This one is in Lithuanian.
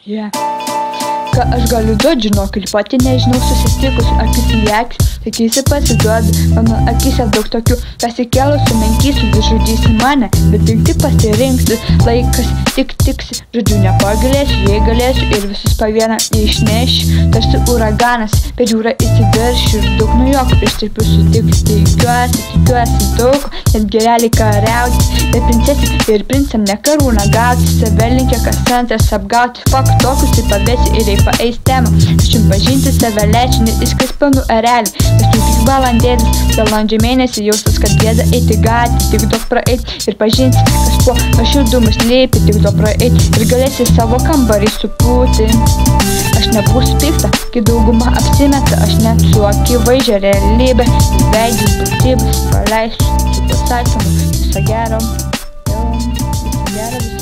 Yeah. Ką aš galiu duot, žinok, ir pati nežinau, susitikus akis į akis, sakysi pasiduodu, mano akise daug tokių, pasikėlusių menkysiu, vis žudysi mane, bet tik pasirinksiu, laikas tik tiksi, žodžiu nepagailėsiu, jei galėsiu ir visus po vieną išnešiu, tarsi uraganas, per jūrą įsiveršiu ir daug nuo jokų ištirpiu sutiks, tikiuosi daug, net gerelį kariauti, bet princesė ir princam ne karūną gauti, save linkia kas antras apgauti, fakt tokius tai pavėsi ir paeis temą, aš jums pažinti save lečiu, net iškris pilnų erelį, nes tu tik balandėlis, balandžio mėnesį jaustas, kad gėda eiti gatį, tik daug praeiti ir pažinti, kas po nuoširdumų slypi, tik daug praeiti ir galėsi savo kambarį supūti. Aš nebūsiu pikta, kai dauguma apsimeta, aš net su akivaizdžia realybė, veidžius būtybės praleisiu su pasakymu, viso gero, viso gero.